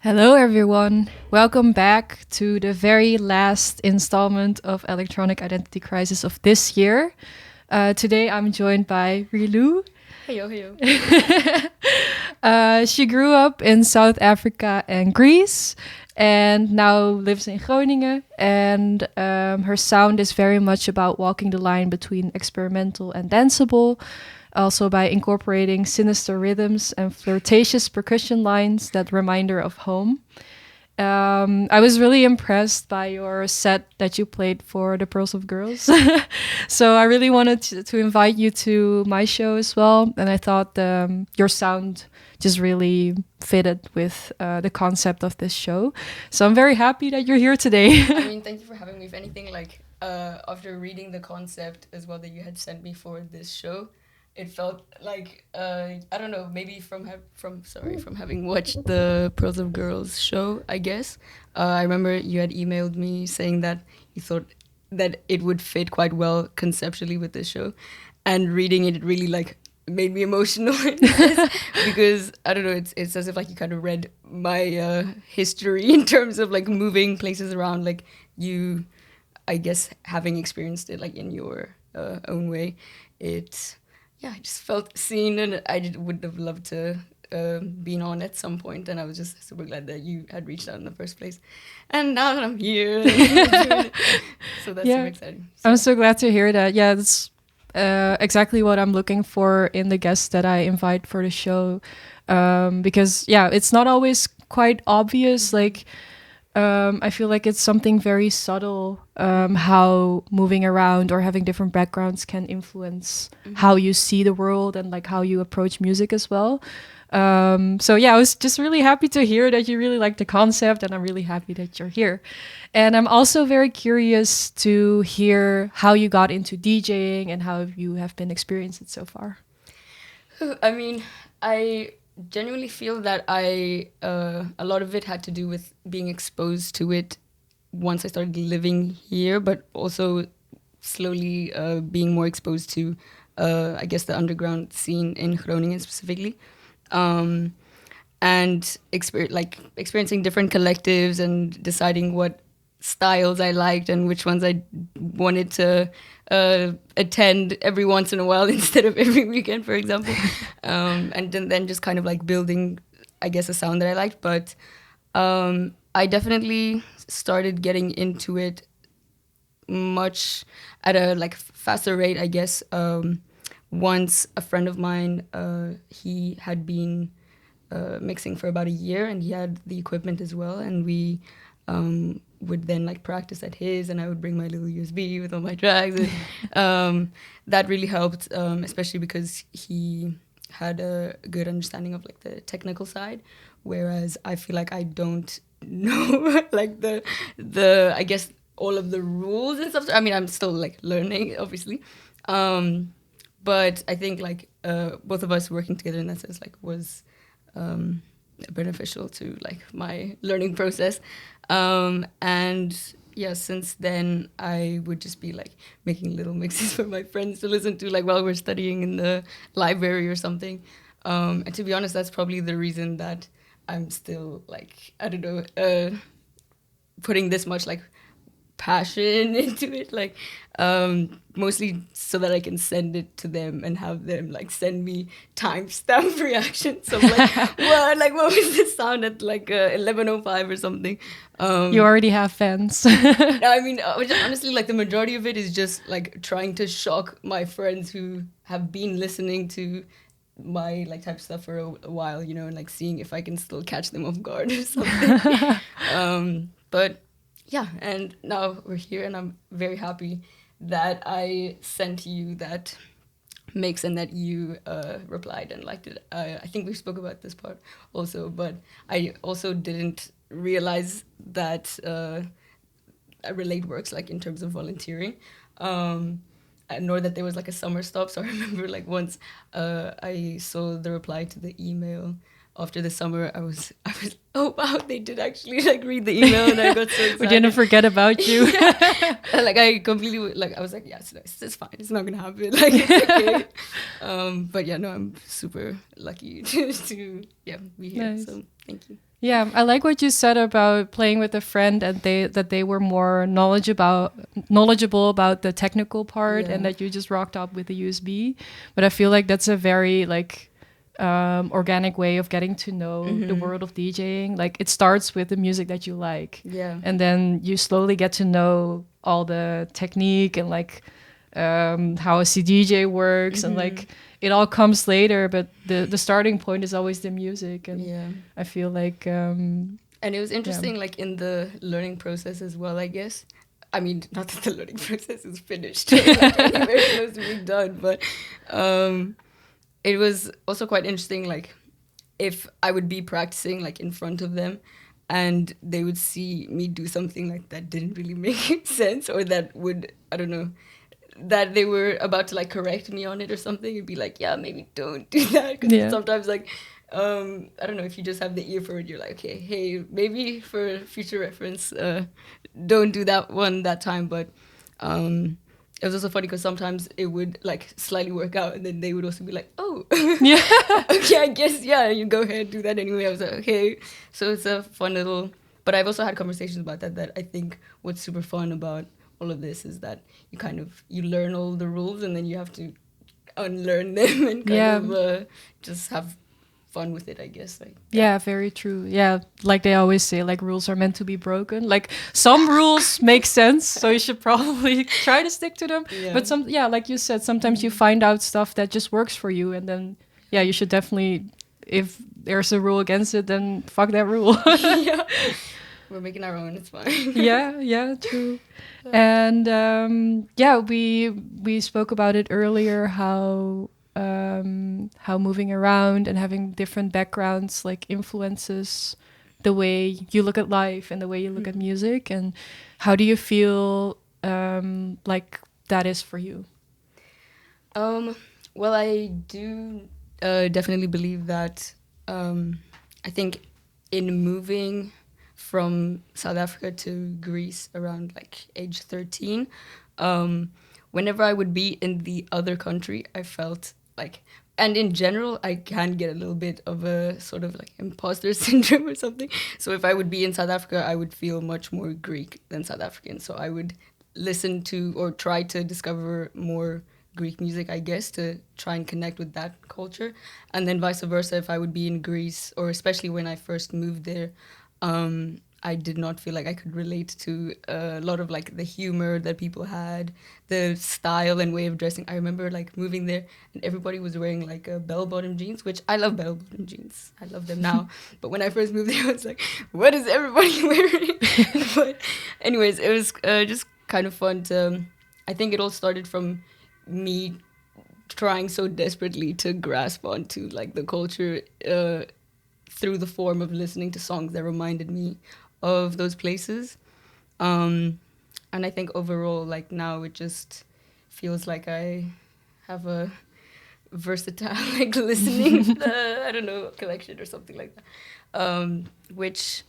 Hello, everyone. Welcome back to the very last installment of Electronic Identity Crisis of this year. Today, I'm joined by Rilu. Heyo, heyo. She grew up in South Africa and Greece and now lives in Groningen. And her sound is very much about walking the line between experimental and danceable, also by incorporating sinister rhythms and flirtatious percussion lines that remind her of home. I was really impressed by your set that you played for the Pearls of Girls. So I really wanted to invite you to my show as well. And I thought your sound just really fitted with the concept of this show. So I'm very happy that you're here today. I mean, thank you for having me. If anything, after reading the concept as well that you had sent me for this show, it felt like I don't know, maybe from having watched the Pearls of Girls show, I guess. I remember you had emailed me saying that you thought that it would fit quite well conceptually with this show, and reading it really made me emotional because I don't know, it's as if like you kind of read my history in terms of like moving places around, like you, I guess, having experienced it like in your own way. I just felt seen, and would have loved to been on at some point, and I was just super glad that you had reached out in the first place. And now that I'm here, so that's super exciting. So. I'm so glad to hear that. Yeah, that's exactly what I'm looking for in the guests that I invite for the show, because it's not always quite obvious. Like, I feel like it's something very subtle, how moving around or having different backgrounds can influence how you see the world and like how you approach music as well. I was just really happy to hear that you really like the concept, and I'm really happy that you're here. And I'm also very curious to hear how you got into DJing and how you have been experienced it so far. I mean, I genuinely feel that a lot of it had to do with being exposed to it once I started living here, but also slowly being more exposed to, I guess, the underground scene in Groningen specifically. And experiencing different collectives and deciding what styles I liked and which ones I wanted to attend every once in a while instead of every weekend, for example. And then just kind of like building, I guess, a sound that I liked. But I definitely started getting into it much at a like faster rate, I guess. Once a friend of mine, he had been mixing for about a year, and he had the equipment as well, and we would then like practice at his, and I would bring my little USB with all my tracks, and that really helped, especially because he had a good understanding of like the technical side, whereas I feel like I don't know like the I guess all of the rules and stuff. I mean, I'm still like learning, obviously, but I think like both of us working together in that sense like was beneficial to like my learning process. And yeah, since then I would just be like making little mixes for my friends to listen to like while we're studying in the library or something. And to be honest, that's probably the reason that I'm still like, I don't know, putting this much like passion into it, like mostly so that I can send it to them and have them like send me timestamp reactions. So what was this sound at like 11:05 or something. You already have fans. I mean, honestly, like the majority of it is just like trying to shock my friends who have been listening to my like type of stuff for a while, you know, and like seeing if I can still catch them off guard or something. But yeah, and now we're here, and I'm very happy that I sent you that mix and that you replied and liked it. I think we spoke about this part also, but I also didn't realize that Relate works like in terms of volunteering, nor that there was like a summer stop. So I remember like once I saw the reply to the email after the summer, I was, oh wow, they did actually like read the email, and I got so excited. We didn't forget about you. Like I completely like I was like, yes, it's fine, it's not gonna happen. Like it's okay. But yeah, no, I'm super lucky to be here. Nice. So thank you. Yeah, I like what you said about playing with a friend and they were more knowledgeable about the technical part, and that you just rocked up with the USB. But I feel like that's a very like organic way of getting to know the world of DJing. Like it starts with the music that you like, and then you slowly get to know all the technique and like how a CDJ works, and like it all comes later, but the starting point is always the music. And I feel like and it was interesting like in the learning process as well, I guess. I mean, not that the learning process is finished, like very close to being done, but it was also quite interesting, like if I would be practicing like in front of them and they would see me do something like that didn't really make sense, or that would, I don't know, that they were about to like correct me on it or something, it'd be like, yeah, maybe don't do that. Because sometimes like, I don't know, if you just have the ear for it, you're like, okay, hey, maybe for future reference, don't do that one that time. But it was also funny because sometimes it would like slightly work out, and then they would also be like, oh, yeah, okay, I guess, yeah, you go ahead, do that anyway. I was like, okay. So it's a fun little, but I've also had conversations about that I think what's super fun about all of this is that you learn all the rules, and then you have to unlearn them and kind of just have fun with it, I guess. Like, yeah, very true. Yeah, like they always say, like rules are meant to be broken. Like some rules make sense, so you should probably try to stick to them. But like you said, sometimes you find out stuff that just works for you, and then you should definitely, if there's a rule against it, then fuck that rule. We're making our own, it's fine. yeah, true. And we spoke about it earlier, how moving around and having different backgrounds like influences the way you look at life and the way you look at music. And how do you feel like that is for you? Well, I do definitely believe that I think in moving from South Africa to Greece around like age 13, whenever I would be in the other country, I felt like, and in general, I can get a little bit of a sort of like imposter syndrome or something. So if I would be in South Africa, I would feel much more Greek than South African. So I would listen to or try to discover more Greek music, I guess, to try and connect with that culture. And then vice versa, if I would be in Greece, or especially when I first moved there, I did not feel like I could relate to a lot of like the humor that people had, the style and way of dressing. I remember like moving there and everybody was wearing like bell-bottom jeans, which I love bell-bottom jeans. I love them now. But when I first moved there, I was like, what is everybody wearing? But anyways, it was just kind of fun to, I think it all started from me trying so desperately to grasp onto like the culture through the form of listening to songs that reminded me of those places. And I think overall, like now it just feels like I have a versatile like listening, I don't know, collection or something like that. Which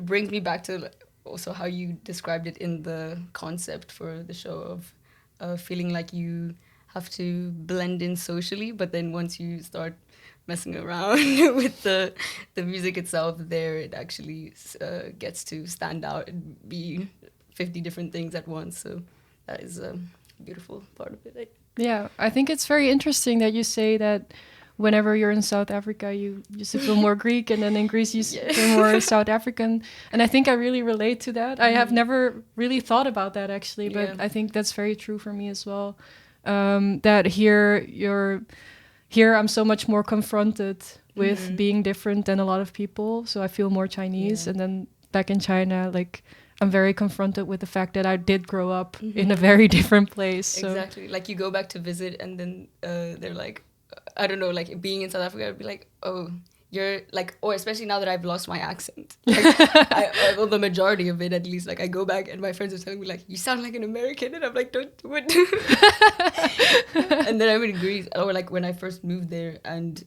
brings me back to also how you described it in the concept for the show of feeling like you have to blend in socially, but then once you start messing around with the music itself, there it actually gets to stand out and be 50 different things at once. So that is a beautiful part of it. Yeah, I think it's very interesting that you say that whenever you're in South Africa, you used to feel more Greek, and then in Greece you feel more South African. And I think I really relate to that. I have never really thought about that actually, but I think that's very true for me as well. That here I'm so much more confronted with being different than a lot of people, so I feel more Chinese. And then back in China, like I'm very confronted with the fact that I did grow up in a very different place. So. Exactly, like you go back to visit, and then they're like, I don't know, like being in South Africa, I'd be like, oh, you're like, or especially now that I've lost my accent, like, well, the majority of it at least, like I go back and my friends are telling me like, you sound like an American, and I'm like, don't do it. And then I'm in Greece, or like when I first moved there, and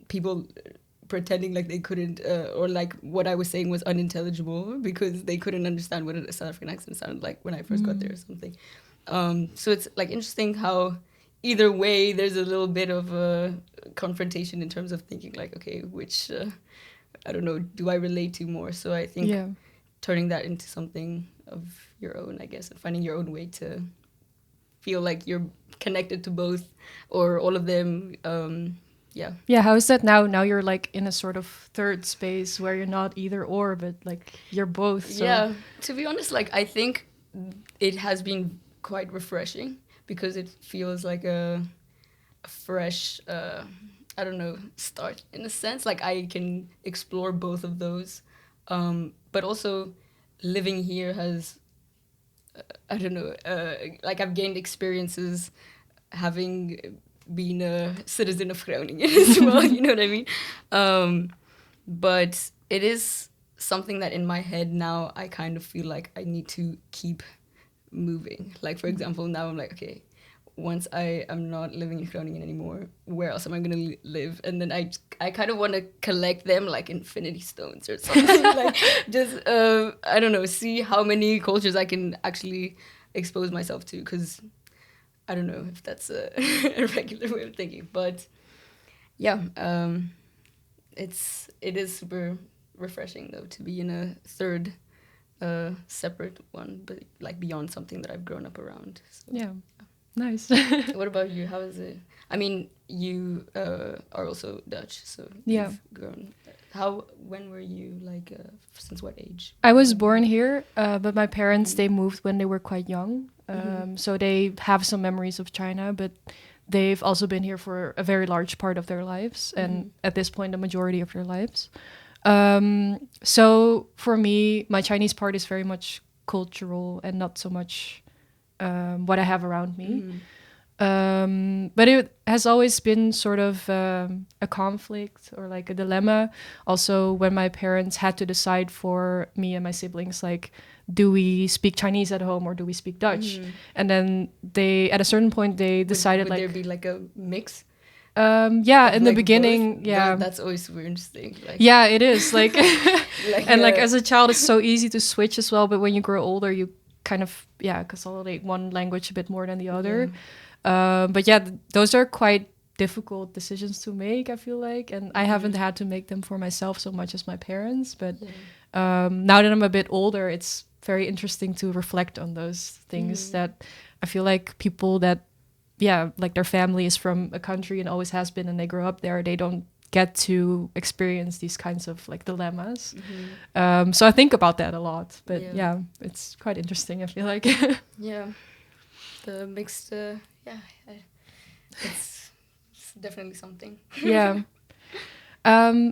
people pretending like they couldn't, or like what I was saying was unintelligible because they couldn't understand what a South African accent sounded like when I first got there or something. So it's like interesting how either way there's a little bit of a confrontation in terms of thinking like, okay, which I don't know, do I relate to more? So I think turning that into something of your own, I guess, and finding your own way to feel like you're connected to both or all of them. Yeah, how is that now? Now you're like in a sort of third space where you're not either or, but like you're both. So. Yeah, to be honest, like I think it has been quite refreshing because it feels like a fresh, I don't know, start in a sense. Like I can explore both of those, but also living here has, I don't know, like I've gained experiences having been a citizen of Groningen as well. You know what I mean? But it is something that in my head now I kind of feel like I need to keep moving. Like for example, now I'm like, okay, once I am not living in Groningen anymore, where else am I gonna live? And then I kind of want to collect them like infinity stones or something. Like just I don't know, see how many cultures I can actually expose myself to, because I don't know if that's a, a regular way of thinking, but yeah, it is super refreshing though to be in a third separate one, but like beyond something that I've grown up around. So. Yeah. Nice. What about you? How is it? I mean, you are also Dutch, so you've grown. When were you, like, since what age? I was born here, but my parents, they moved when they were quite young. So they have some memories of China, but they've also been here for a very large part of their lives, and at this point, the majority of their lives. So for me, my Chinese part is very much cultural and not so much what I have around me. But it has always been sort of a conflict or like a dilemma. Also, when my parents had to decide for me and my siblings, like, do we speak Chinese at home or do we speak Dutch? And then they, at a certain point, they decided would there be like a mix? Yeah, in the like beginning, both? yeah. That's always super interesting. Like, yeah, it is. Like, and like yeah. as a child, it's so easy to switch as well. But when you grow older, you kind of, consolidate one language a bit more than the other. But yeah, those are quite difficult decisions to make, I feel like. And I haven't had to make them for myself so much as my parents. But now that I'm a bit older, it's very interesting to reflect on those things that I feel like people that, like their family is from a country and always has been and they grow up there, they don't get to experience these kinds of like dilemmas. So I think about that a lot. But it's quite interesting, I feel like. Yeah. The mixed, it's definitely something. Yeah.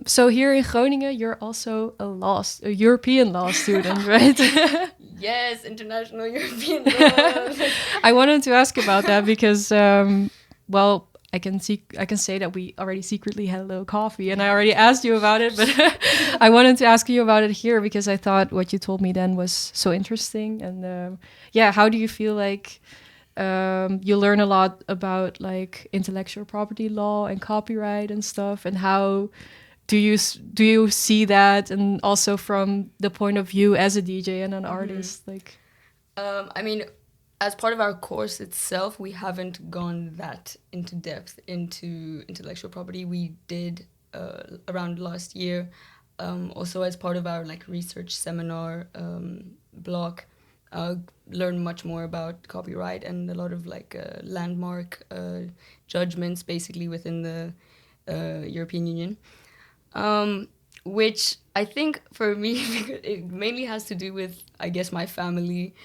So here in Groningen, you're also a European law student, right? Yes, international European law. I wanted to ask about that because, well, I can say that we already secretly had a little coffee, and I already asked you about it, but I wanted to ask you about it here because I thought what you told me then was so interesting. And how do you feel like you learn a lot about like intellectual property law and copyright and stuff, and how do you see that, and also from the point of view as a DJ and an artist, like? I mean, as part of our course itself, we haven't gone that into depth into intellectual property. We did around last year, also as part of our like research seminar block. Learn much more about copyright and a lot of like landmark judgments basically within the European Union, which I think for me it mainly has to do with, I guess, my family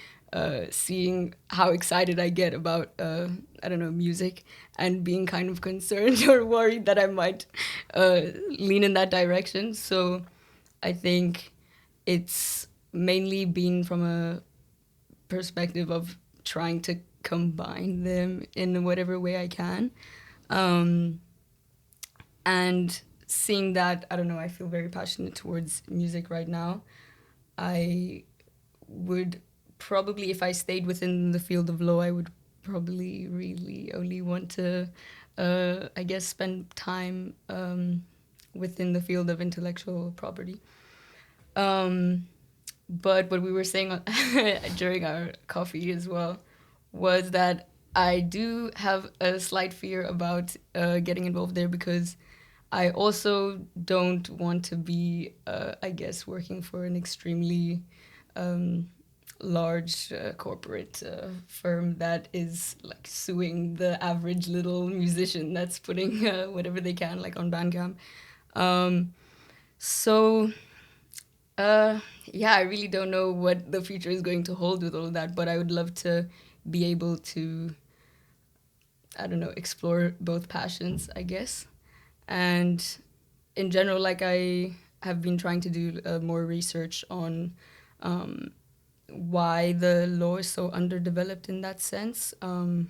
seeing how excited I get about I don't know, music, and being kind of concerned or worried that I might lean in that direction. So I think it's mainly been from a perspective of trying to combine them in whatever way I can. And seeing that, I don't know, I feel very passionate towards music right now. I would probably, if I stayed within the field of law, I would probably really only want to, I guess, spend time within the field of intellectual property. But what we were saying during our coffee as well was that I do have a slight fear about getting involved there, because I also don't want to be, I guess, working for an extremely large corporate firm that is like suing the average little musician that's putting whatever they can like on Bandcamp. So yeah, I really don't know what the future is going to hold with all of that, but I would love to be able to, I don't know, explore both passions, I guess. And in general, like, I have been trying to do more research on why the law is so underdeveloped in that sense. And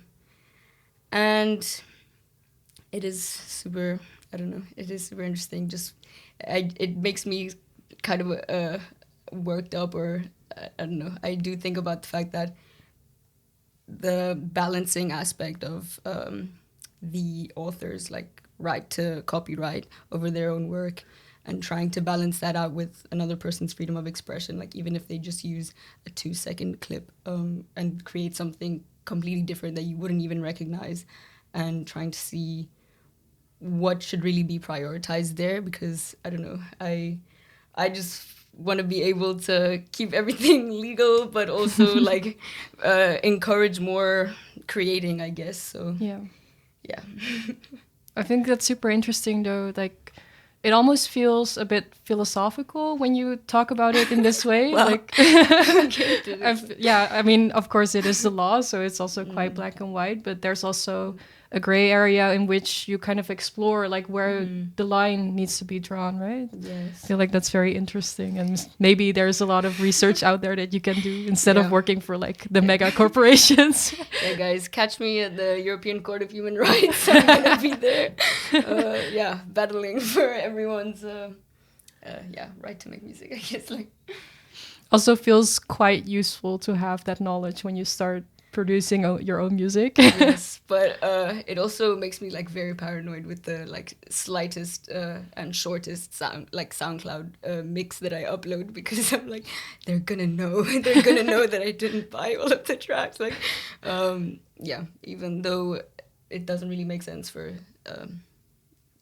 it is super, I don't know, it is super interesting. Just, it makes me kind of worked up, or I don't know. I do think about the fact that the balancing aspect of the author's like right to copyright over their own work, and trying to balance that out with another person's freedom of expression, like even if they just use a 2-second clip and create something completely different that you wouldn't even recognize, and trying to see what should really be prioritized there, because I don't know, I just want to be able to keep everything legal, but also like encourage more creating, I guess. So Yeah. yeah. I think that's super interesting, though. Like, it almost feels a bit philosophical when you talk about it in this way. Well, like, yeah, I mean, of course, it is the law, so it's also quite black and white. But there's also a gray area in which you kind of explore, like, where the line needs to be drawn, right? Yes. I feel like that's very interesting, and maybe there's a lot of research out there that you can do instead of working for like the mega corporations. Yeah, guys, catch me at the European Court of Human Rights. I'm gonna be there. Yeah, battling for everyone's right to make music, I guess. Like, also feels quite useful to have that knowledge when you start producing your own music. yes, but it also makes me like very paranoid with the like slightest and shortest sound, like SoundCloud mix that I upload, because I'm like, they're gonna know that I didn't buy all of the tracks. Like, yeah, even though it doesn't really make sense for,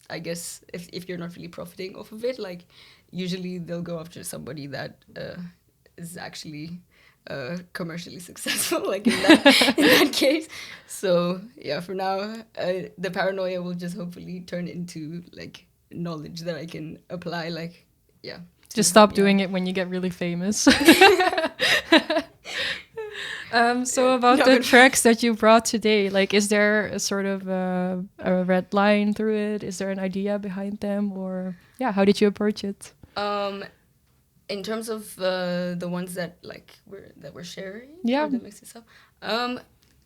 I guess if you're not really profiting off of it, like usually they'll go after somebody that is actually commercially successful, like in that case. So yeah, for now, the paranoia will just hopefully turn into like knowledge that I can apply. Like, yeah, just stop doing it when you get really famous. So about the tracks that you brought today, like, is there a sort of a red line through it? Is there an idea behind them, or how did you approach it? In terms of the ones that like we're sharing, the mix itself, a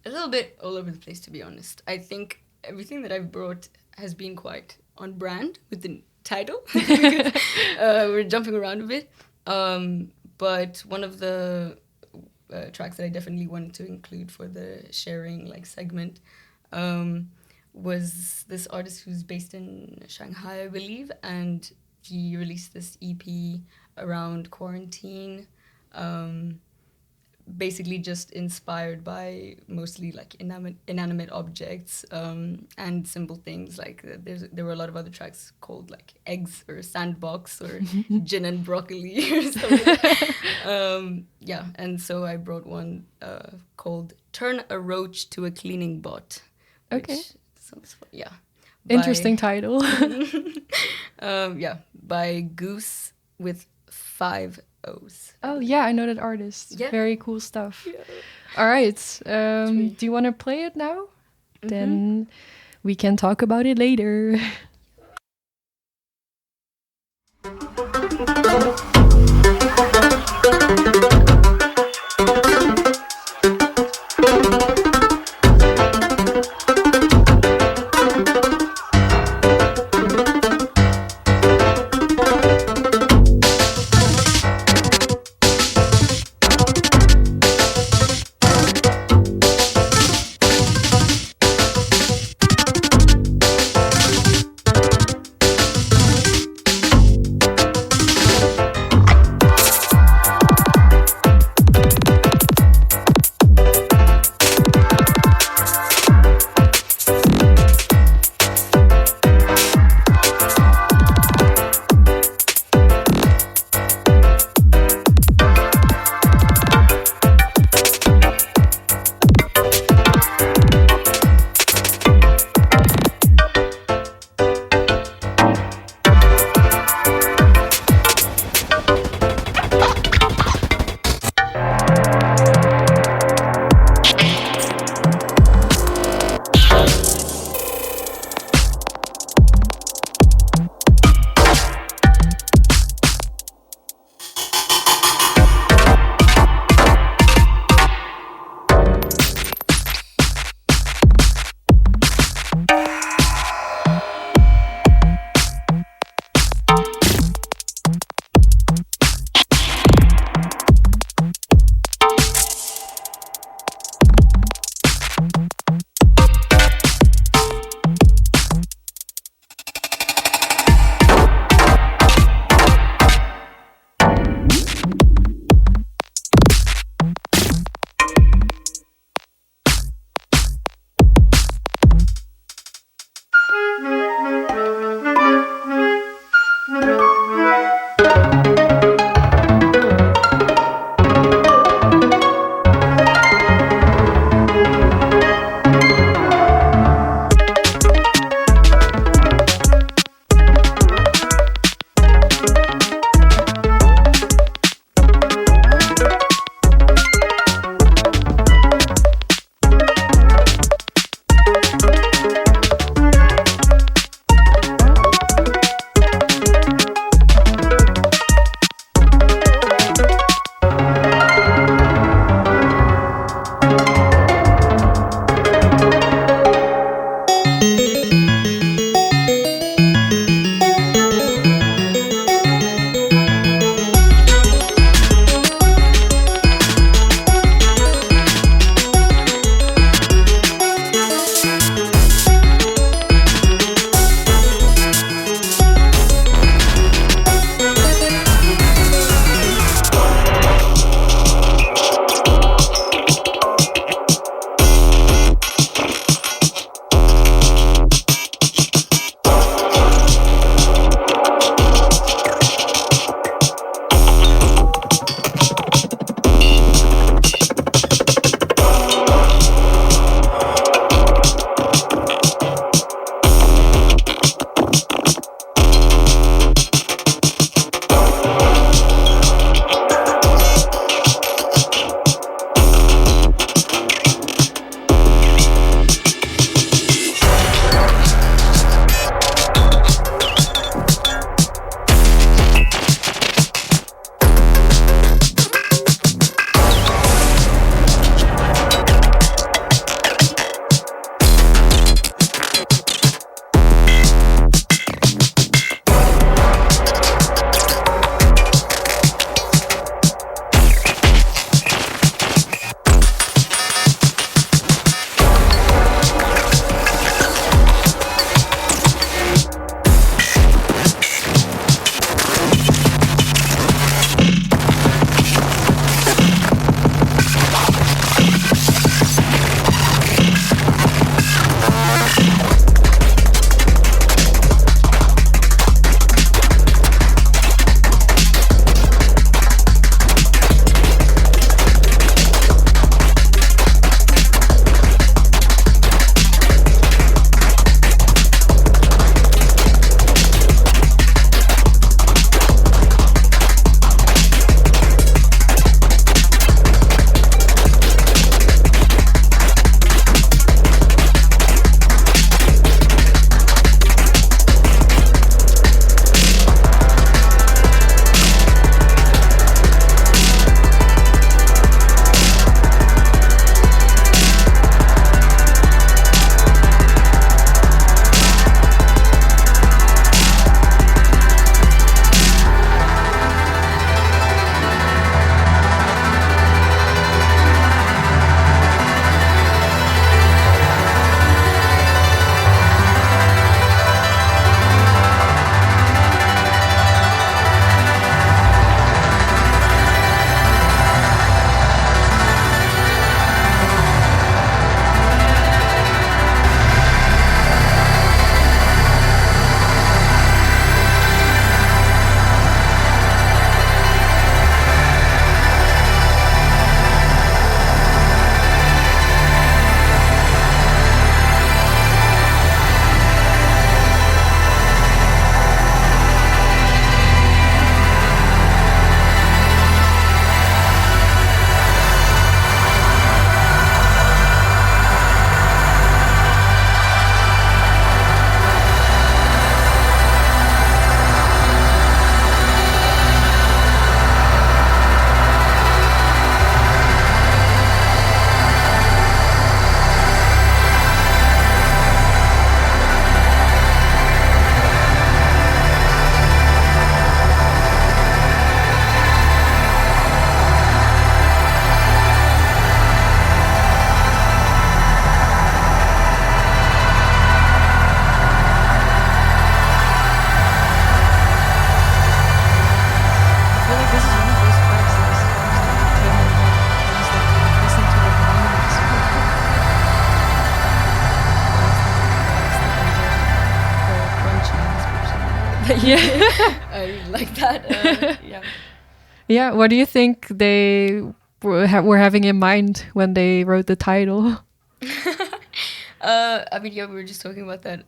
little bit all over the place, to be honest. I think everything that I've brought has been quite on brand with the title, because we're jumping around a bit. But one of the tracks that I definitely wanted to include for the sharing like segment was this artist who's based in Shanghai, I believe, and he released this EP around quarantine, basically just inspired by mostly like inanimate objects and simple things. Like there were a lot of other tracks called like Eggs or Sandbox or Gin and Broccoli or something. And so I brought one called Turn a Roach to a Cleaning Bot. Okay. Sounds fun. Yeah. Interesting title. By Goose with 5 O's. Oh yeah, I know that artist. Yeah. Very cool stuff. Yeah. All right. Do you want to play it now? Mm-hmm. Then we can talk about it later. that you Yeah. did. I like that. Yeah. Yeah. What do you think they were having in mind when they wrote the title? I mean, yeah, we were just talking about that.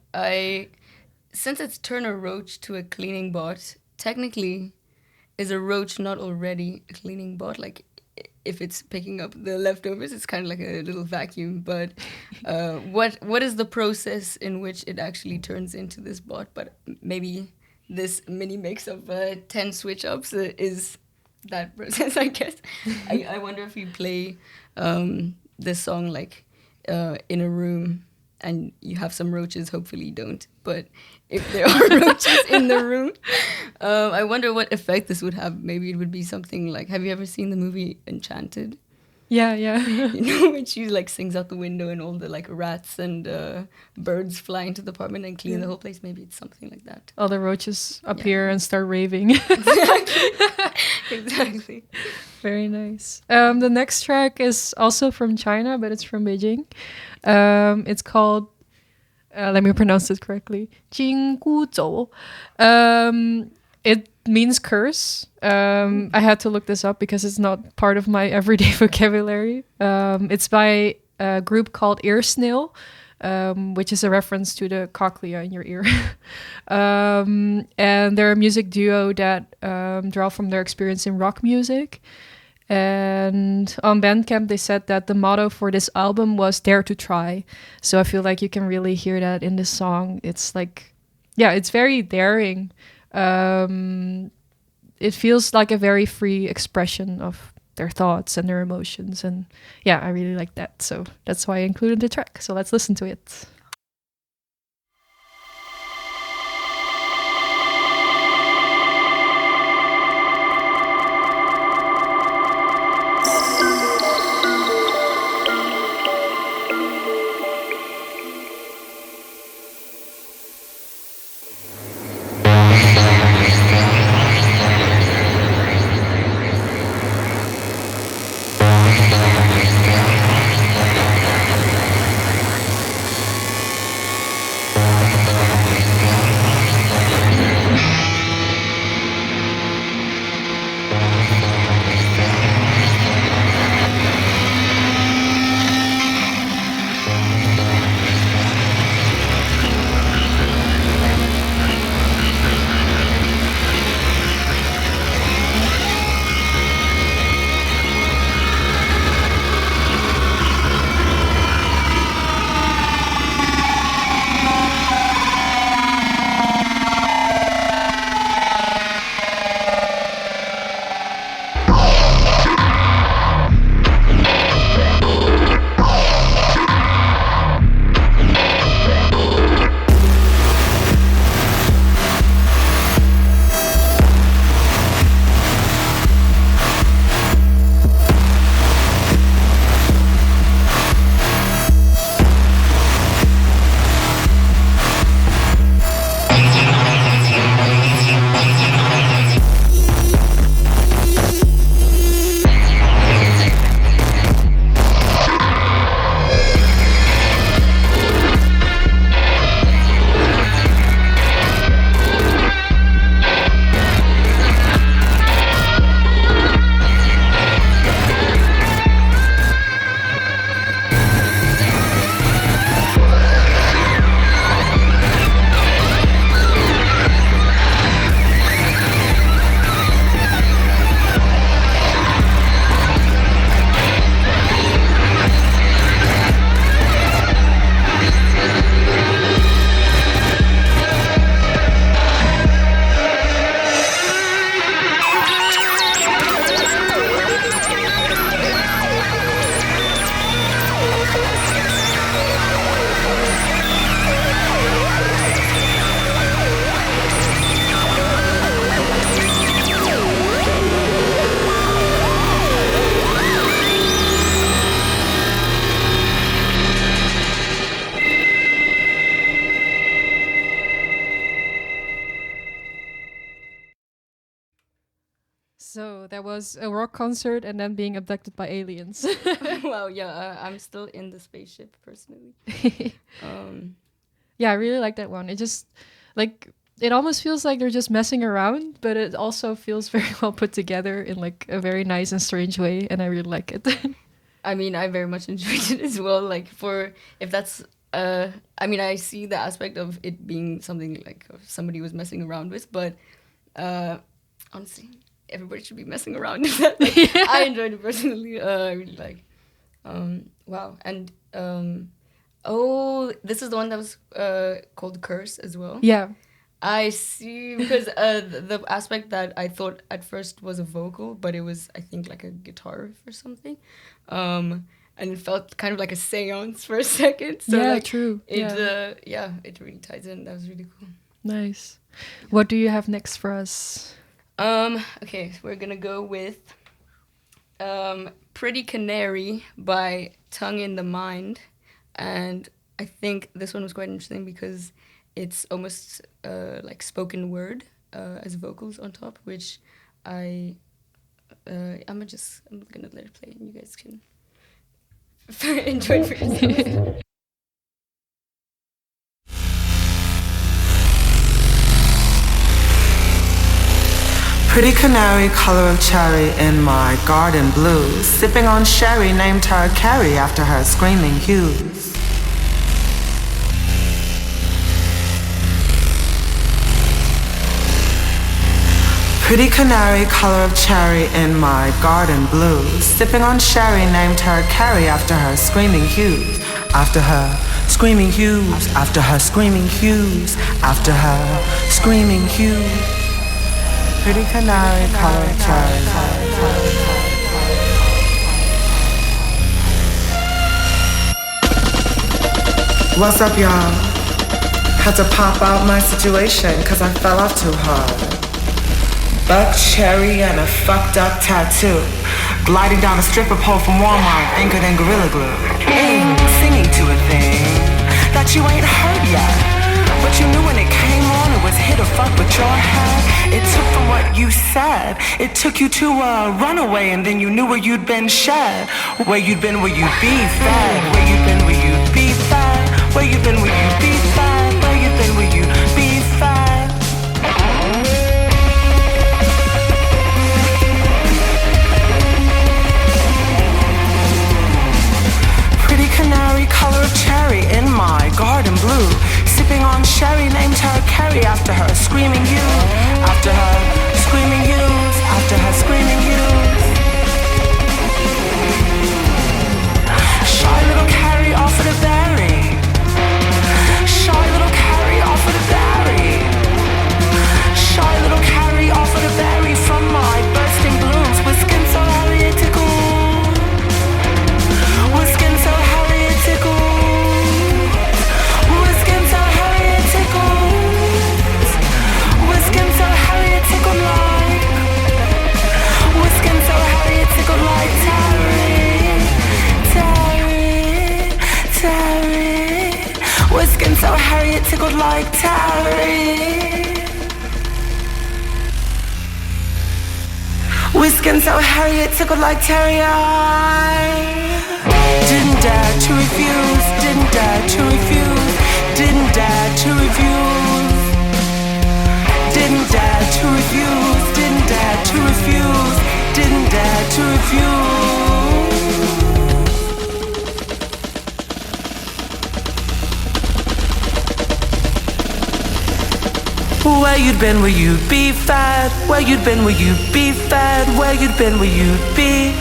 Since it's turn a roach to a cleaning bot, technically, is a roach not already a cleaning bot? Like, if it's picking up the leftovers, it's kind of like a little vacuum. But what is the process in which it actually turns into this bot? But maybe this mini mix of 10 switch ups is that process, I guess. I wonder if you play this song like in a room and you have some roaches, hopefully you don't. But if there are roaches in the room, I wonder what effect this would have. Maybe it would be something like, have you ever seen the movie Enchanted? Yeah, yeah. You know, when she like sings out the window and all the like rats and birds fly into the apartment and clean the whole place. Maybe it's something like that. All the roaches appear and start raving. Exactly. Very nice. The next track is also from China, but it's from Beijing. It's called, let me pronounce this correctly, 金箍走. It means curse. I had to look this up because it's not part of my everyday vocabulary. It's by a group called Ear Snail, which is a reference to the cochlea in your ear. And they're a music duo that draw from their experience in rock music. And on Bandcamp, they said that the motto for this album was "Dare to Try." So I feel like you can really hear that in this song. It's like, yeah, it's very daring. It feels like a very free expression of their thoughts and their emotions. And yeah, I really like that. So that's why I included the track. So let's listen to it. So that was a rock concert and then being abducted by aliens. Well, yeah, I'm still in the spaceship personally. Yeah, I really like that one. It just like it almost feels like they're just messing around, but it also feels very well put together in like a very nice and strange way, and I really like it. I mean, I very much enjoyed it as well. Like for if that's I mean, I see the aspect of it being something like somebody was messing around with, but honestly, everybody should be messing around with that. Like, Yeah. I enjoyed it personally. I really like. Wow, and oh, this is the one that was called Curse as well. Yeah. I see, because the aspect that I thought at first was a vocal, but it was, I think, like a guitar riff or something. And it felt kind of like a seance for a second. So Yeah, like, true. It, yeah, it really ties in. That was really cool. Nice. What do you have next for us? Okay, so we're gonna go with Pretty Canary by Tongue in the Mind. And I think this one was quite interesting because it's almost like spoken word as vocals on top, which I'm gonna let it play and you guys can enjoy it for yourselves. Pretty canary, color of cherry in my garden blues. Sipping on sherry, named her Carrie after her screaming hues. Pretty canary, color of cherry in my garden blues. Sipping on sherry, named her Carrie after her screaming hues. After her screaming hues, after her screaming hues, after her screaming hues. Pretty canary, color of cherry. What's up, y'all? Had to pop out my situation, cause I fell off too hard. Buck cherry and a fucked up tattoo. Gliding down a stripper pole from Walmart, anchored in Gorilla Glue. Singing to a thing that you ain't heard yet. But you knew when it came on, it was hit or fuck with your head. It took from what you said. It took you to a runaway, and then you knew where you'd been shed. Where you'd been, where you'd be fed. Where you'd been, where you'd be fed. Where you'd been, where you'd be fed. Where you'd been, where you'd be fed. Canary, color of cherry in my garden blue. Sipping on sherry, named her Carrie after her screaming you. After her screaming yous. After her screaming yous. Shy little Carrie offered a berry. Shy little Carrie offered a berry. Shy little Carrie offered a berry from my bursting blooms. With skin so hairy it tickled. With skin so hairy it tickled. With skin so hairy it tickled. With skin so hairy it tickled like. With skin so hairy it tickled like Terry. Terry. Terry. With skin so hairy it tickled like Terry. With skin so hairy it tickled like Terry. I didn't dare to refuse, didn't dare to refuse, didn't dare to refuse, didn't dare to refuse, didn't dare to refuse, didn't dare to refuse. Where you'd been, where you'd be fed. Where you'd been, where you'd be fed. Where you'd been, where you'd be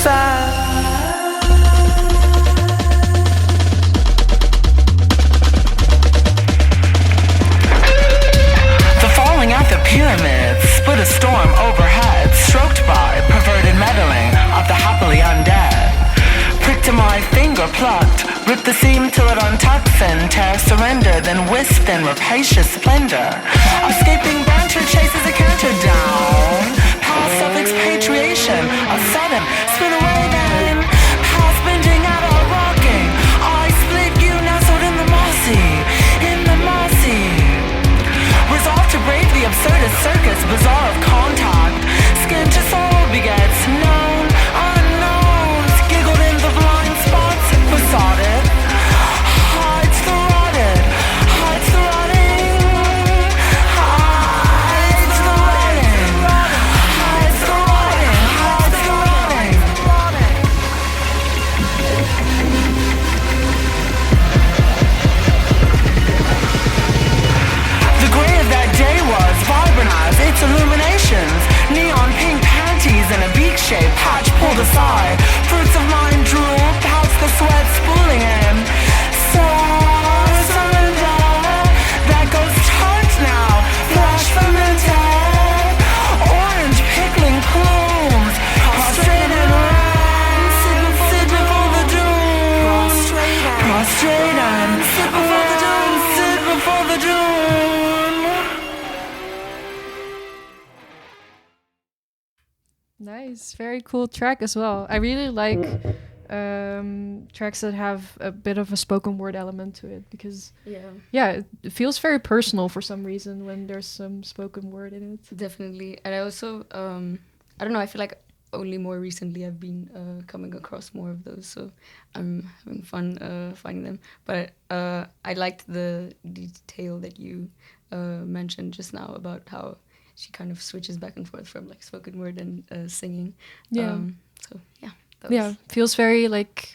fed. The falling at the pyramids split a storm overhead, stroked by perverted meddling of the happily undead. Pricked to my finger, plucked, ripped the seam till it untucks and tear surrender, then wisp in rapacious splendor. Escaping banter chases a canter down, past of expatriation, a sudden spin away then, past bending at our rocking. I split you nestled in the mossy, in the mossy. Resolved to brave the absurdist circus, bazaar of contact. Skin to soul begets known, unknowns. Giggled in the blind spots, besotted. Hides the rotted, hides the rotting. shape patch pulled aside. Fruits of mine drool, pouts the sweat spooling in. So surrender, that goes tart now, flash fermented. Orange pickling plumes, prostrate and ran. Sit before the doom. Prostrate and sit before the doom. Sit before the doom. Nice, very cool track as well. I really like tracks that have a bit of a spoken word element to it because it feels very personal for some reason when there's some spoken word in it. Definitely. And I also I don't know, I feel like only more recently I've been coming across more of those, so I'm having fun finding them. But I liked the detail that you mentioned just now about how she kind of switches back and forth from like spoken word and singing. Yeah. So yeah. Feels very like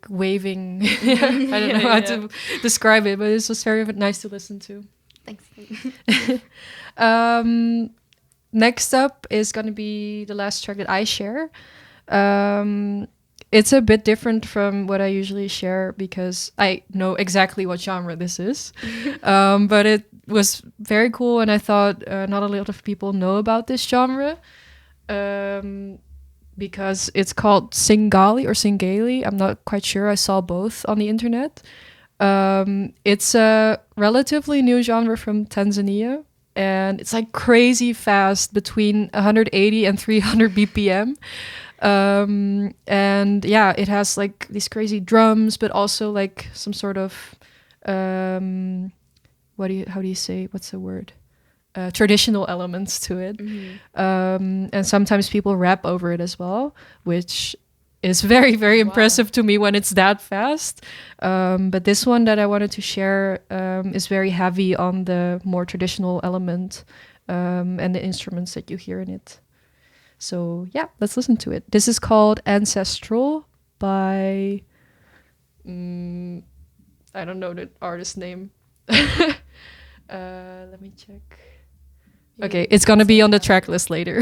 waving. I don't know how to describe it, but it's just very nice to listen to. Thanks. Next up is going to be the last track that I share. It's a bit different from what I usually share because I know exactly what genre this is. But it was very cool, and I thought not a lot of people know about this genre because it's called Singali or Singali. I'm not quite sure. I saw both on the internet. It's a relatively new genre from Tanzania, and it's like crazy fast, between 180 and 300 BPM. And yeah, it has like these crazy drums, but also like some sort of how do you say, what's the word? Traditional elements to it. And sometimes people rap over it as well, which is very, very impressive to me when it's that fast. But this one that I wanted to share is very heavy on the more traditional element and the instruments that you hear in it. So yeah, let's listen to it. This is called Ancestral by I don't know the artist name. Let me check. Okay, it's gonna be on the track list later.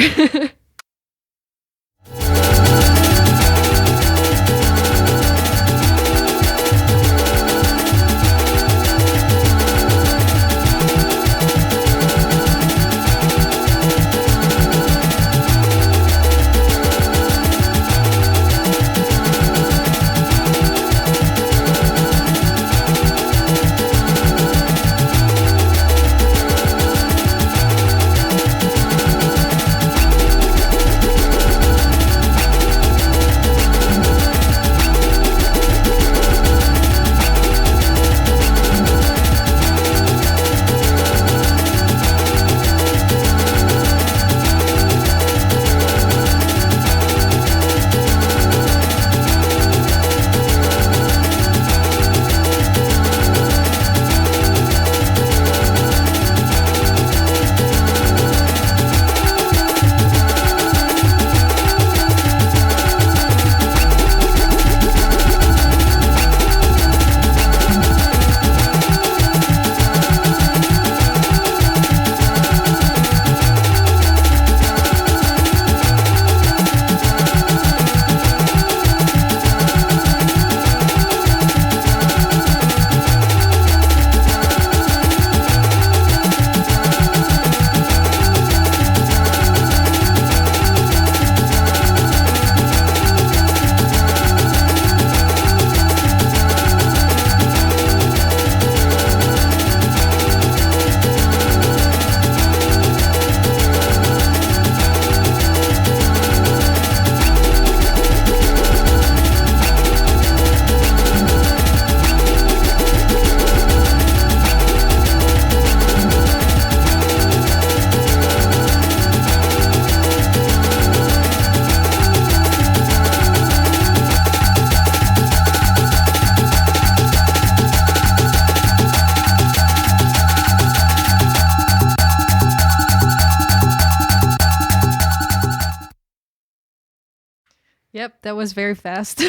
Yep, that was very fast.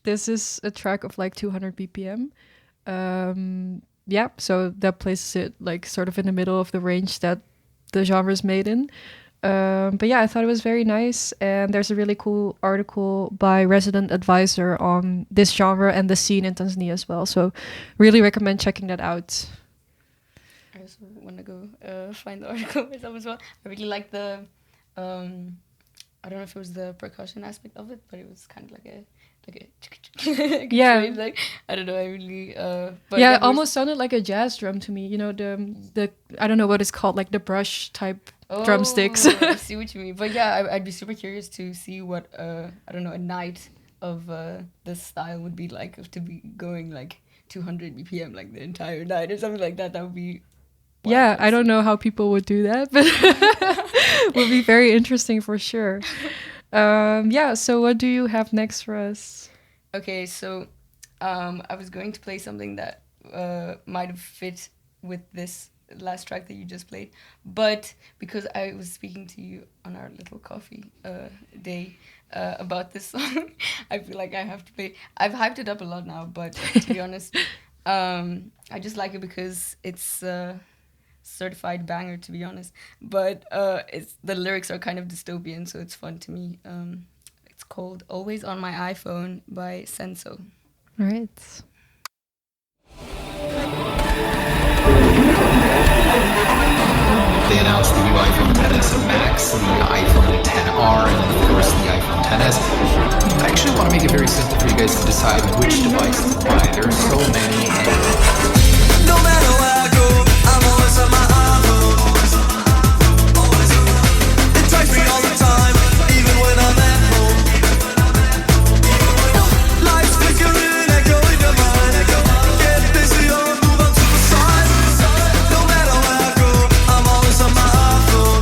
This is a track of like 200 BPM. So that places it like sort of in the middle of the range that the genre is made in. But yeah, I thought it was very nice. And there's a really cool article by Resident Advisor on this genre and the scene in Tanzania as well. So really recommend checking that out. I also want to go find the article myself as well. I really like the, I don't know if it was the percussion aspect of it, but it was kind of like a Yeah. train, like, I don't know. I really, but Yeah, it there was- almost sounded like a jazz drum to me. You know, the I don't know what it's called, like the brush type drumsticks. I see what you mean. But yeah, I'd be super curious to see what I don't know, a night of this style would be like, to be going like 200 BPM like the entire night or something like that. That would be Yeah, I don't know how people would do that, but would be very interesting for sure. Yeah, so what do you have next for us? Okay, so I was going to play something that might have fit with this last track that you just played, but because I was speaking to you on our little coffee day about this song, I feel like I have to play. I've hyped it up a lot now, but to be honest, I just like it because it's certified banger, to be honest. But it's the lyrics are kind of dystopian, so it's fun to me. It's called "Always on My iPhone" by Senso. All right. They announced the new iPhone XS Max, the iPhone XR, and of course the iPhone XS. I actually want to make it very simple for you guys to decide which device to buy. There are so many. No matter where I go, I'm always on my iPhone. It takes me all the time, even when I'm at home. Lights flickering, echo in your mind. Get busy or move on to the side. No matter where I go, I'm always on my iPhone.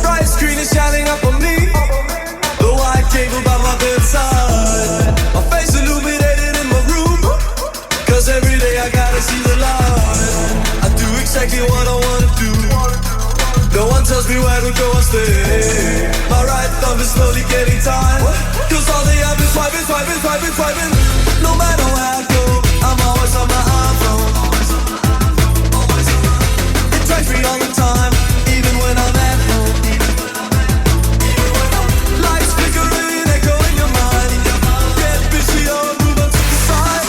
Bright screen is shining up on me. The white cable by my bedside. My face illuminated in my room. Cause every day I gotta see the light. I do exactly what I wanna do. No one tells me where to go or stay. My right thumb is slowly getting tired. Cause all they have is swiping, swiping, swiping, swiping. No matter where I go, I'm always on my iPhone. It takes me all the time, even when I'm at home. Lights flickering, echo in your mind. Get busy or move on to the side.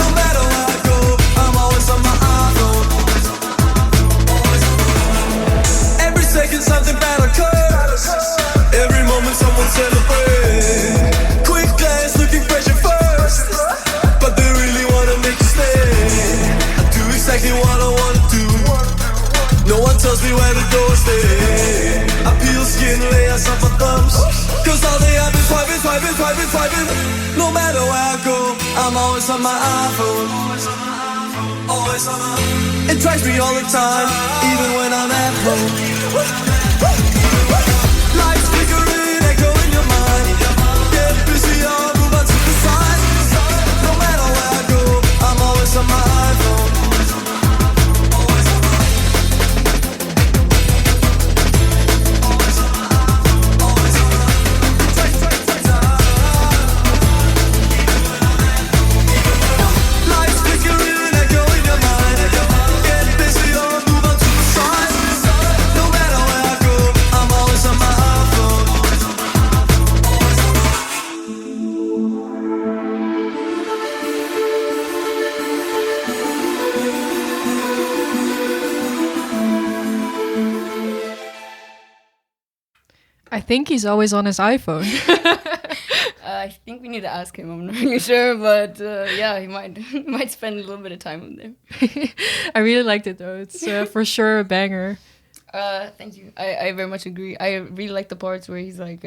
No matter where I go, I'm always on my iPhone. Every second something bad occurs. Every moment someone celebrates. Quick glance looking fresh at first, but they really wanna make you stay. I do exactly what I wanna do. No one tells me where to go or stay. I peel skin layers off my thumbs. Cause all they have is swiping, swiping, swiping, swiping. No matter where I go, I'm always on my iPhone. Always on my. It drives me all the time, even when I'm at home. Lights flickering, echo in your mind. Get busy or move on to the side. No matter where I go, I'm always on my iPhone. Lights flickering, echo in your mind. Get busy or move on to the side. No matter where I go, I'm always on my iPhone. I think he's always on his iPhone. I think we need to ask him. I'm not really sure, but yeah, he might spend a little bit of time on there. I really liked it though. It's for sure a banger. Thank you. I very much agree. I really like the parts where he's like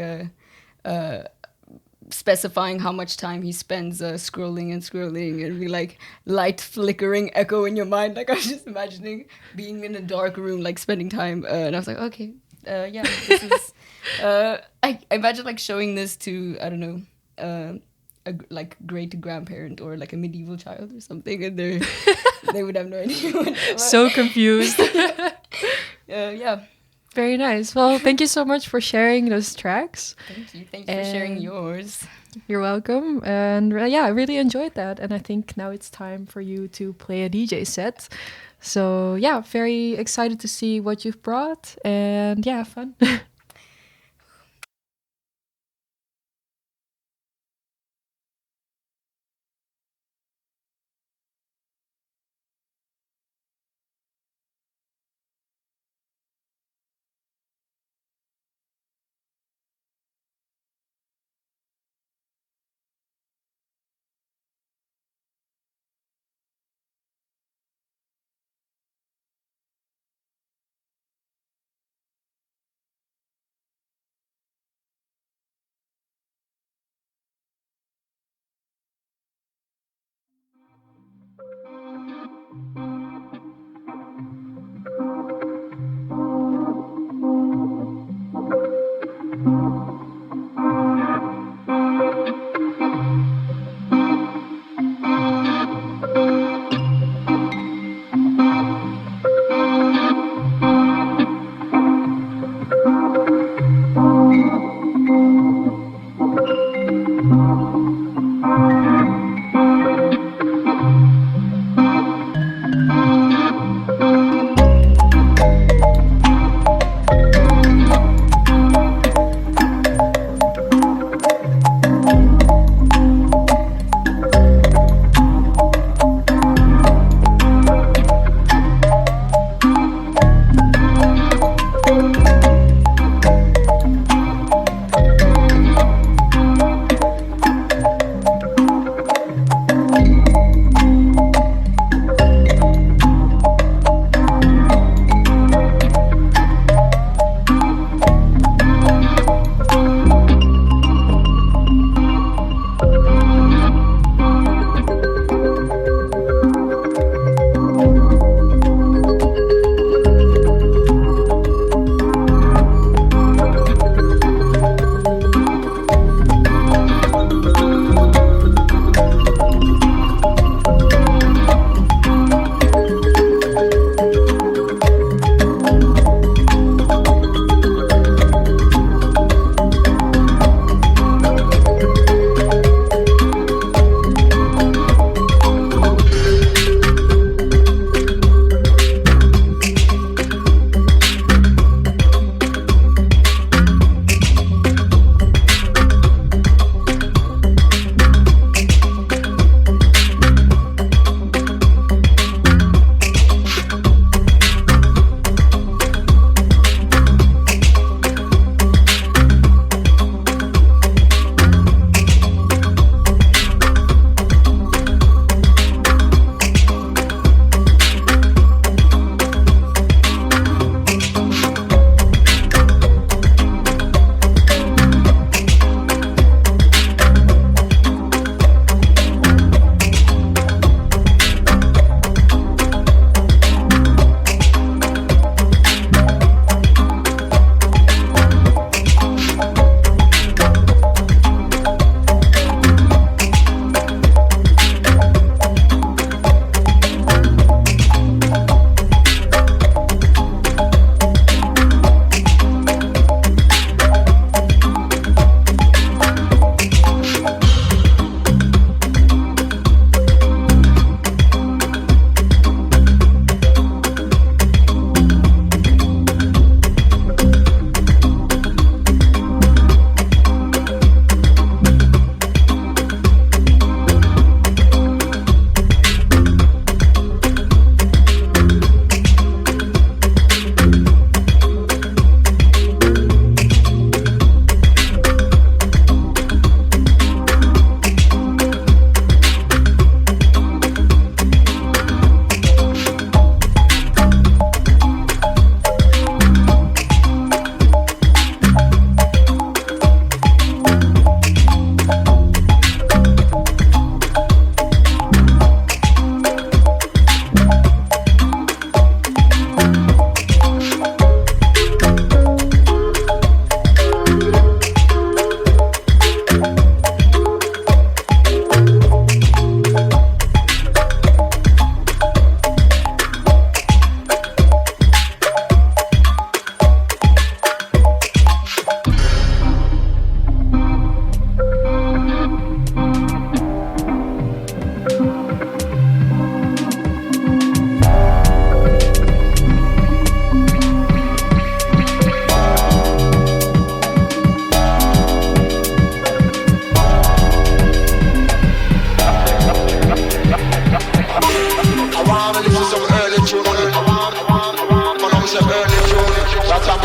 specifying how much time he spends scrolling and be like light flickering echo in your mind. Like I was just imagining being in a dark room, like spending time, and I was like, okay, yeah, this is. I imagine like showing this to, I don't know, a like great grandparent or like a medieval child or something, and they would have no idea. What So confused. yeah. Very nice. Well, thank you so much for sharing those tracks. Thank you. Thank you for sharing And yours. you're welcome. And yeah, I really enjoyed that. And I think now it's time for you to play a DJ set. So yeah, very excited to see what you've brought. And yeah, fun.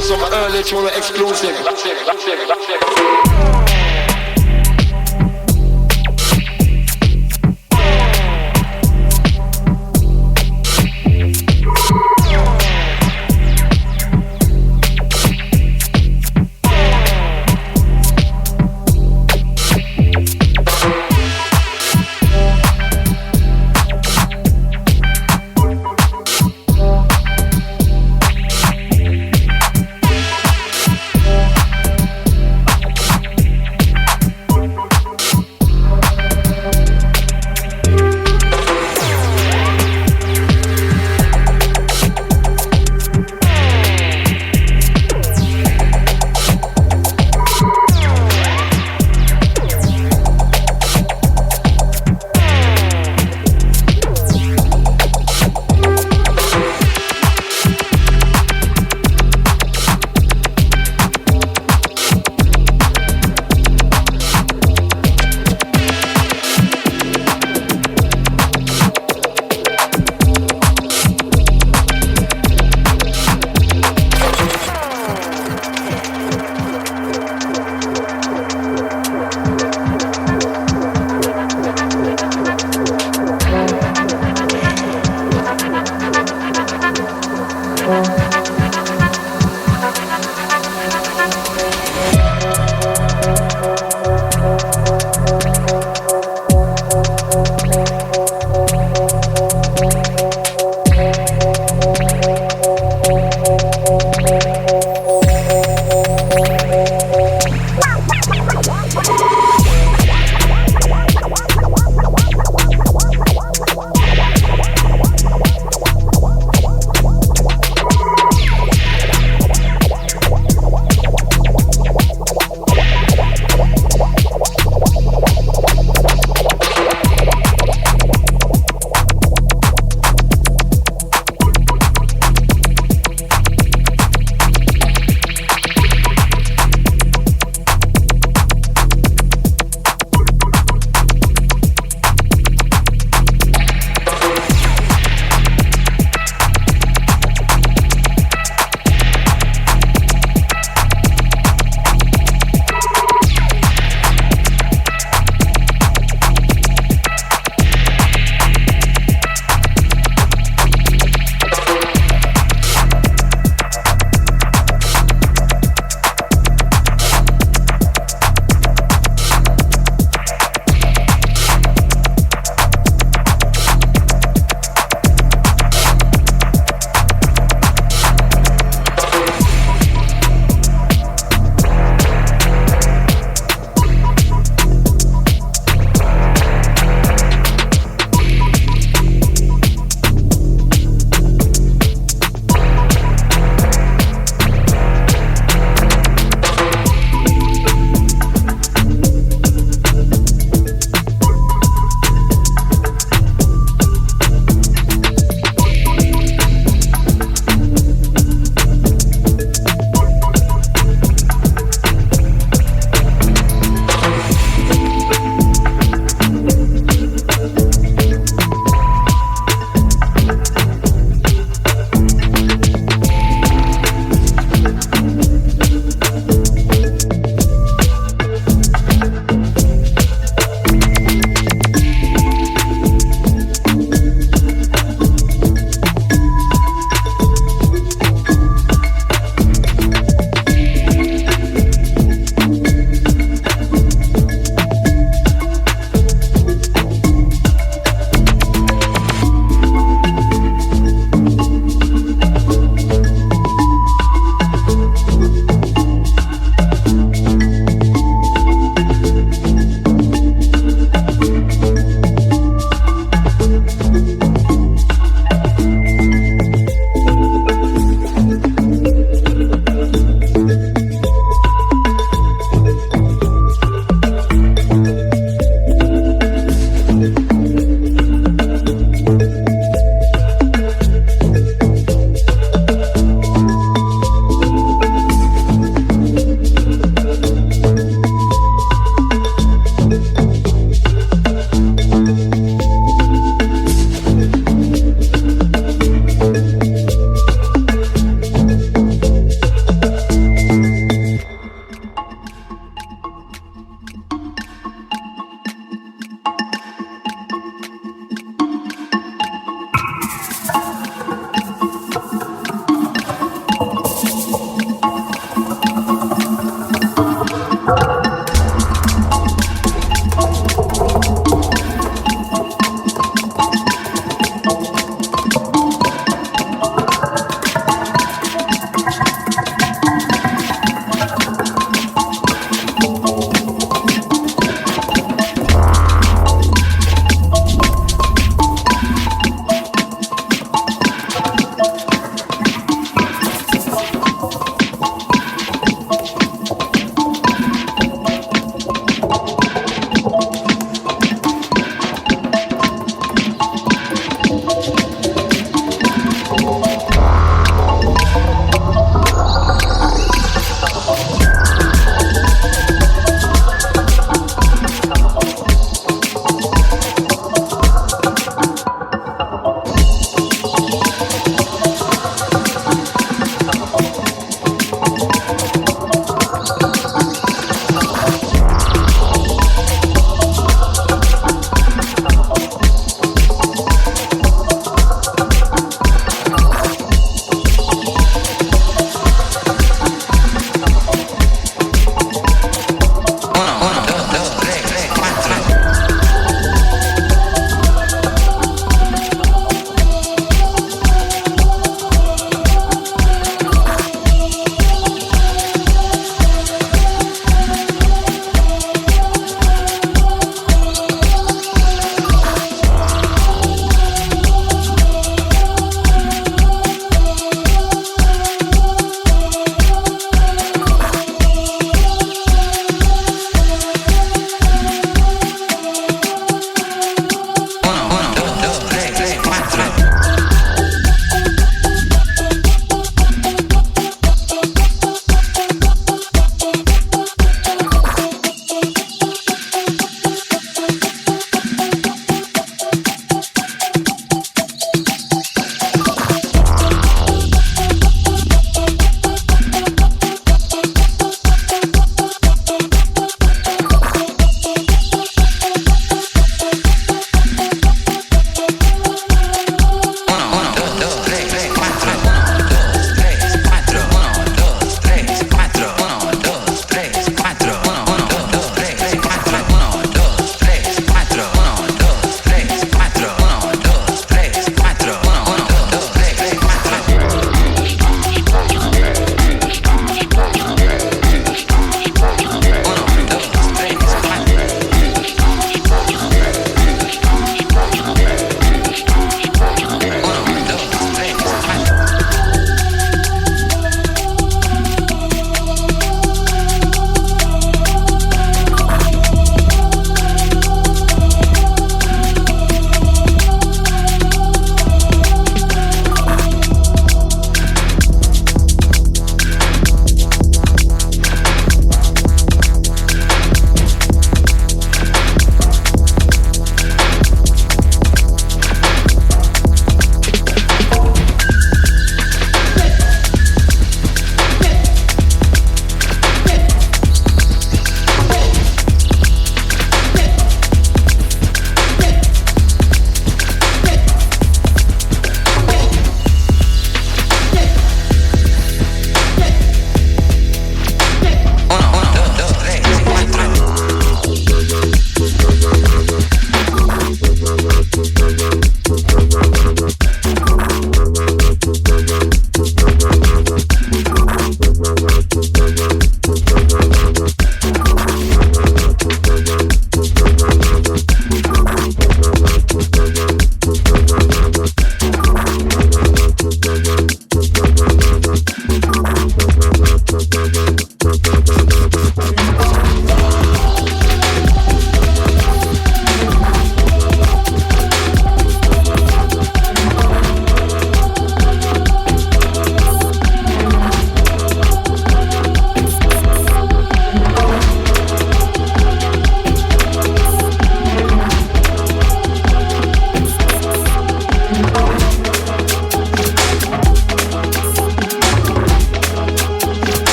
for some early tune exclusive.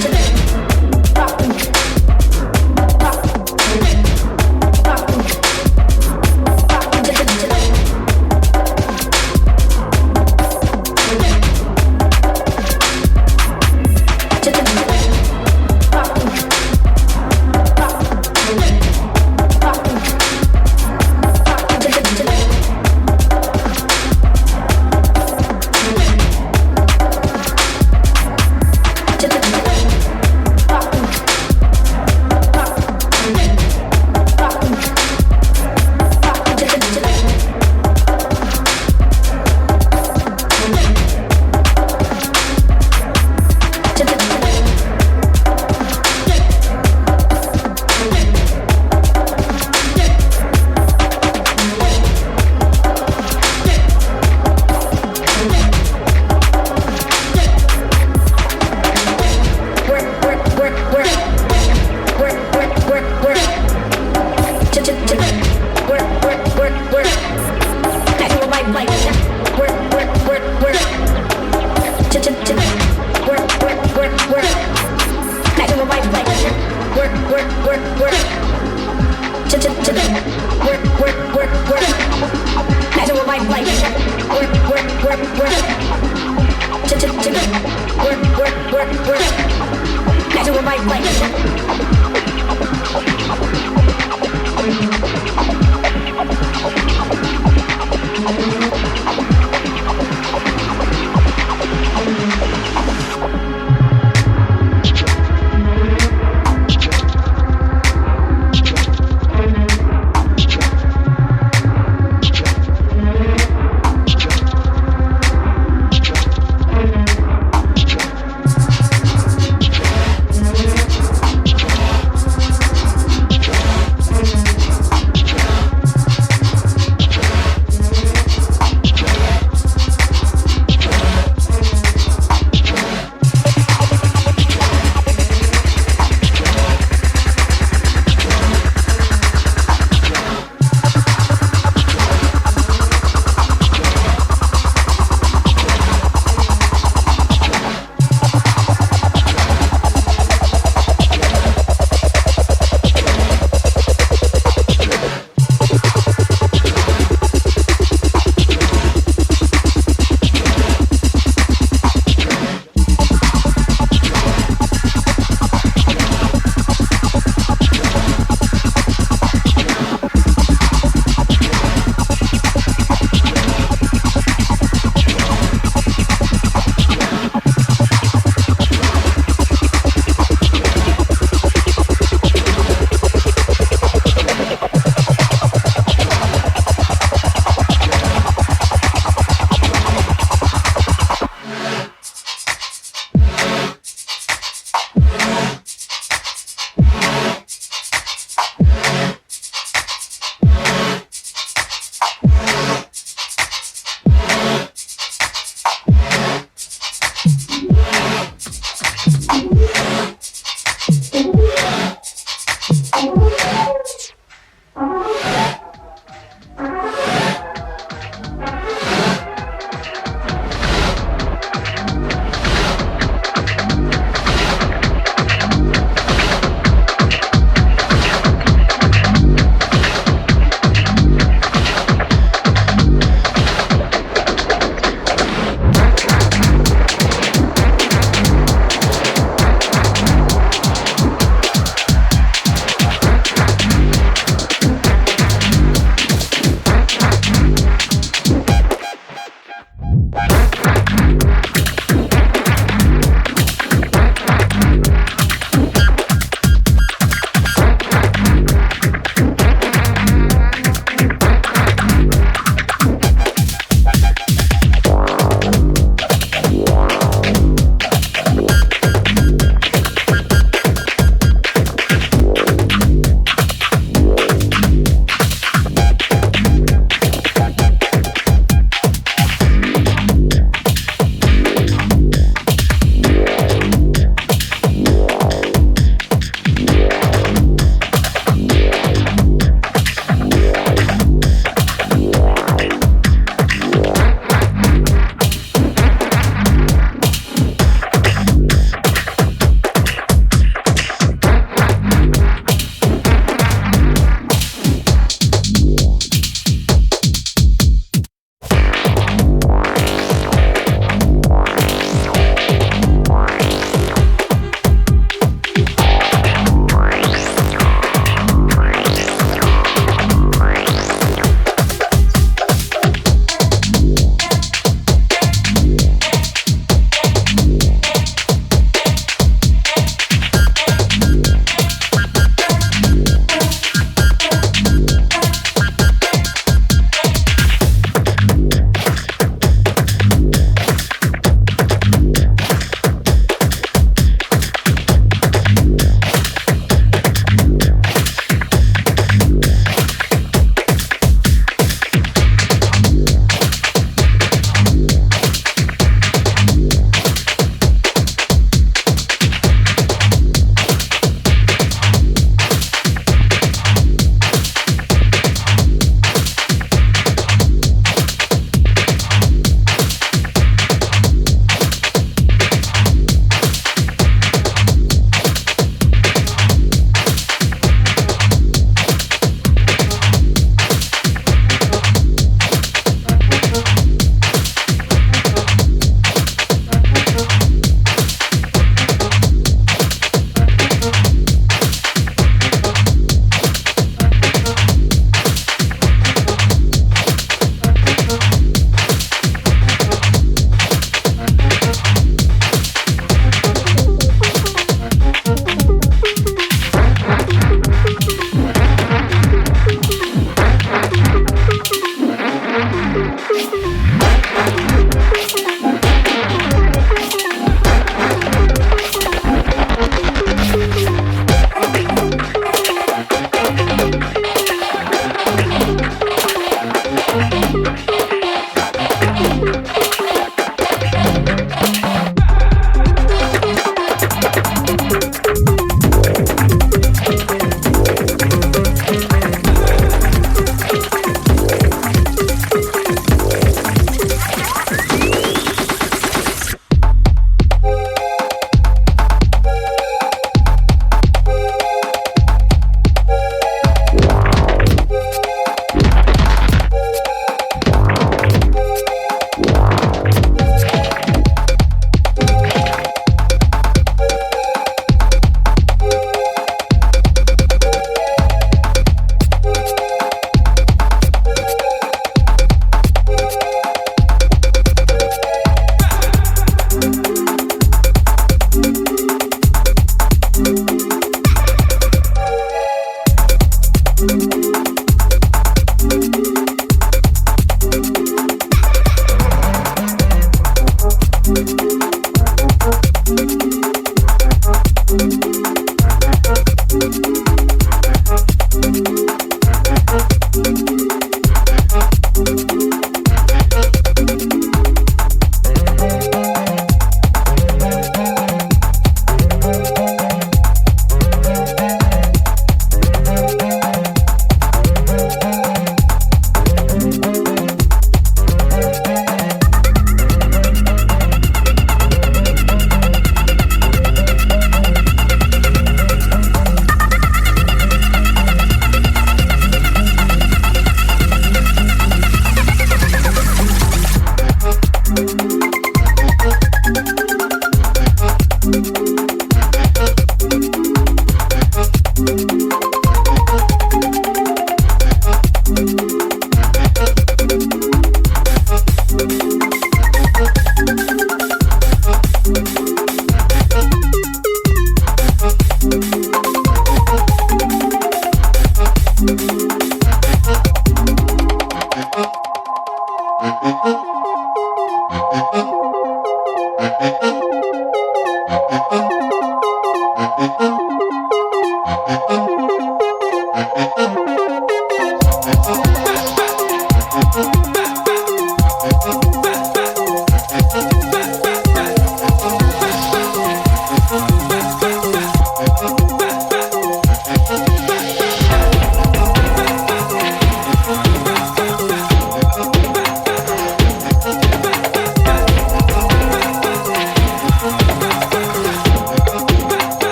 Work.